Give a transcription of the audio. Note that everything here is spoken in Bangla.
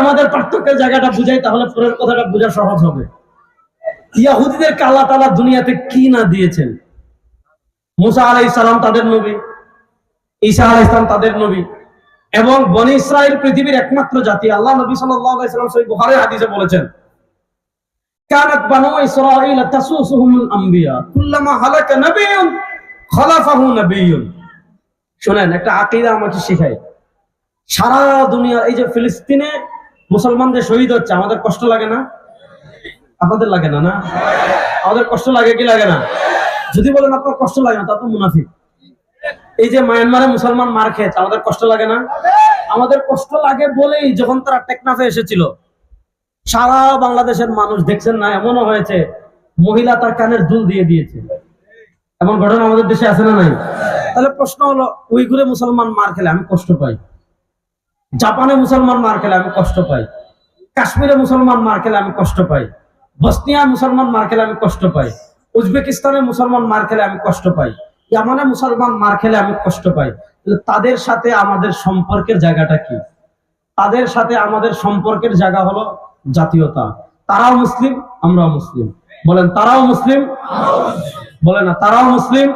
আমাদের পার্থক্যের জায়গাটা বুঝাই, তাহলে পরের কথাটা বোঝা সহজ হবে। ইহুদিদেরকে আল্লাহ তাআলা দুনিয়াতে কি না দিয়েছেন। মুসা আলাইহিস সালাম তাদের নবী, ঈসা আলাইহিস সালাম তাদের নবী, এবং বনী ইসরাইল পৃথিবীর একমাত্র জাতি। আল্লাহ নবী সাল্লাল্লাহু আলাইহি ওয়াসাল্লাম সহিহ বুখারীর হাদিসে বলেছেন, কানাত বানু ইসরাঈল তাসুসুহুমুল আম্বিয়া কুল্লামা হালাকা নাবিয়্যুন খালাফাহু নাবিয়্যুন। শুনেন, একটা আকীদা আমাকে শিখাই। সারা দুনিয়ার এই যে ফিলিস্তিনে মুসলমানদের শহীদ হচ্ছে, আমাদের কষ্ট লাগে না? আপনাদের লাগে না? না, আমাদের কষ্ট লাগে কি লাগে না? যদি বলেন আপনার কষ্ট লাগে না, তা তো মুনাফিক। এই যে মায়ানমারে মুসলমান মার খেয়েছে, আমাদের কষ্ট লাগে না? আমাদের কষ্ট লাগে বলেই যখন তারা টেকনাফে এসেছিল, সারা বাংলাদেশের মানুষ দেখছেন না, এমনও হয়েছে মহিলা তার কানের দুল দিয়ে দিয়েছে। এমন ঘটনা আমাদের দেশে আছে না নাই? তাহলে প্রশ্ন হলো, উইঘুরে মুসলমান মার খেলে আমি কষ্ট পাই, জাপানে মুসলমান মার খেলে আমি কষ্ট পাই, কাশ্মীরে মুসলমান মার খেলে আমি কষ্ট পাই, বসনিয়া মুসলমান মার খেলে আমি কষ্ট পাই, উজবেকিস্তানে মুসলমান মার খেলে আমি কষ্ট পাই, ইয়ামানে মুসলমান মার খেলে আমি কষ্ট পাই। তাদের সাথে আমাদের সম্পর্কের জায়গাটা কি? তাদের সাথে আমাদের সম্পর্কের জায়গা হলো জাতীয়তা। তারাও মুসলিম, আমরাও মুসলিম। বলেন তারাও মুসলিম, বলেন না তারাও মুসলিম।